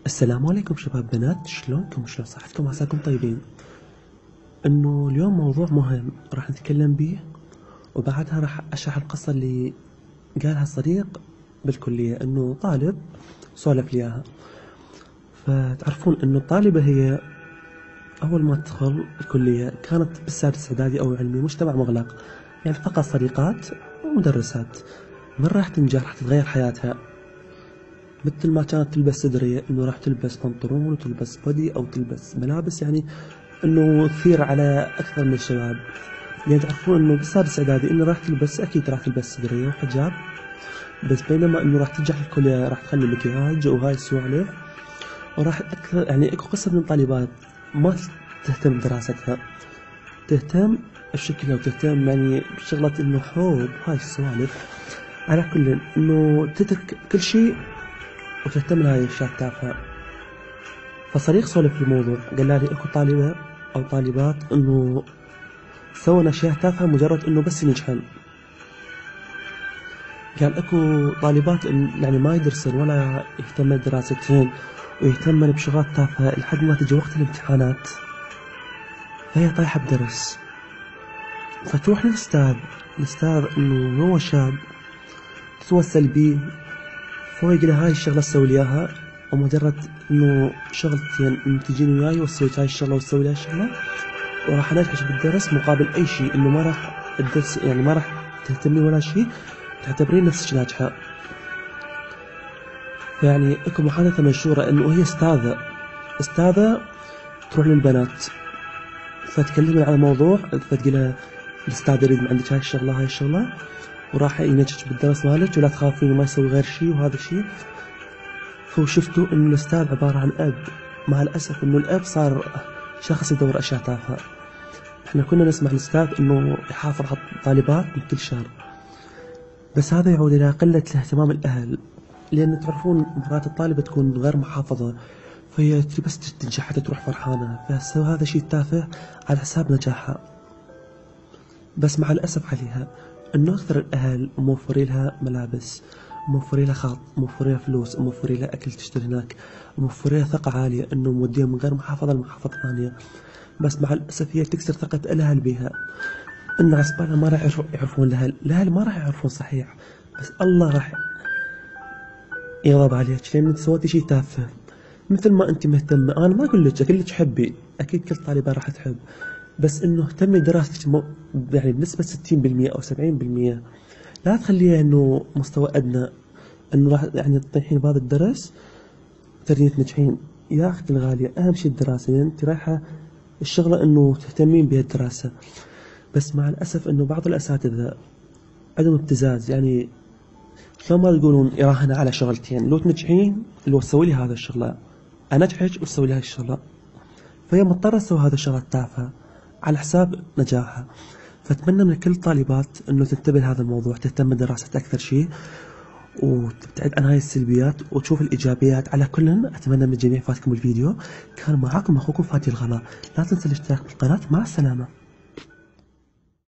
السلام عليكم شباب بنات، شلونكم؟ شلون صحتكم؟ عساكم طيبين. انه اليوم موضوع مهم راح نتكلم بيه، وبعدها راح اشرح القصة اللي قالها صديق بالكلية. انه طالب سولف لي اياها. فتعرفون انه الطالبة هي اول ما تدخل الكلية كانت بالسادس اعدادي او علمي مجتمع مغلق، يعني فقط صديقات ومدرسات. من راح تنجح راح تتغير حياتها، مثل ما كانت تلبس سدرية انه راح تلبس بنطلون وتلبس بودي او تلبس ملابس، يعني انه تثير على اكثر من الشباب. يعني تعرفون انه بالسادس اعدادي انه راح تلبس، اكيد راح تلبس سدرية وحجاب، بس بينما انه راح تنجح الكلية راح تخلي مكياج وهاي السوالف. وراح اكثر، يعني اكو قسم من الطالبات ما تهتم بدراستها، تهتم بشكلها وتهتم يعني بشغلة انه حب هاي السوالف. على كل انه تترك كل شيء وتهتم لهاي الاشياء التافهة. فصديق سولف الموضوع قال لي اكو طالبة او طالبات انه سووا اشياء تافهة مجرد انه بس ينجحن. قال اكو طالبات يعني ما يدرسن ولا يهتمن بدراستهن ويهتمن بشغلات تافهة لحد ما تجي وقت الامتحانات فهي طايحة بدرس. فتروح للأستاذ انه هو شاب، تتوسل بيه، فهو يقول هاي الشغلة تسوي لي اياها، ومجرد انه شغلتين انه تجيني وياي وتسوي هاي الشغلة وتسوي لي هاي الشغلة وراح انجحك بالدرس مقابل اي شيء، انه ما راح الدرس يعني ما راح تهتمي ولا شيء، تعتبرين نفسك ناجحة. فيعني اكو محادثة مشهورة انه هي استاذة تروح للبنات فتكلمها على موضوع، فتقولها الاستاذ يريد من عندك هاي الشغلة هاي الشغلة وراح ينجحك بالدرس مالك ولا تخافين وما يسوي غير شيء وهذا الشيء. فشفتوا انه الاستاذ عبارة عن اب، مع الاسف انه الاب صار شخص يدور اشياء تافهة. احنا كنا نسمع الاستاذ انه يحافظ على الطالبات من كل شر، بس هذا يعود الى قلة اهتمام الاهل، لان تعرفون مرات الطالبة تكون غير محافظة فهي بس تنجح حتى تروح فرحانة فتسوي هذا شيء تافه على حساب نجاحها. بس مع الاسف عليها انه اكثر الاهل موفرين لها ملابس، موفرين لها خط، موفرين لها فلوس، موفرين لها اكل تشتري هناك، موفرين لها ثقة عالية انه موديها من غير محافظة لمحافظة ثانية. بس مع الاسف هي تكسر ثقة الاهل بها. ان عصبانها ما راح يعرفون الاهل ما راح يعرفون صحيح، بس الله راح يغضب عليك لان انت سويتي شيء تافه. مثل ما انت مهتمة، انا ما اقول لك حبي، اكيد كل طالبة راح تحب، بس انه اهتمي بدراستك يعني بنسبة 60% او 70%. لا تخليها انه مستوى ادنى، انه راح يعني تطيحين بهذا الدرس تريدين تنجحين. يا اختي الغالية اهم شيء الدراسة، يعني انت رايحة الشغلة انه تهتمين بها الدراسة. بس مع الاسف انه بعض الاساتذة عندهم ابتزاز، يعني شلون ما تقولون يراهن على شغلتين، لو تنجحين لو تسوي لي هذا الشغلة انجحك وتسوي لي هاي الشغلة، فهي مضطرة تسوي هذا الشغلة التافهة على حساب نجاحها. فأتمنى من كل الطالبات انه تنتبه لهذا الموضوع، تهتم بدراستها اكثر شيء وتبتعد عن هاي السلبيات وتشوف الايجابيات. على كل اتمنى من الجميع فاتكم الفيديو، كان معاكم اخوكم فادي الغلا. لا تنسى الاشتراك بالقناة. مع السلامة.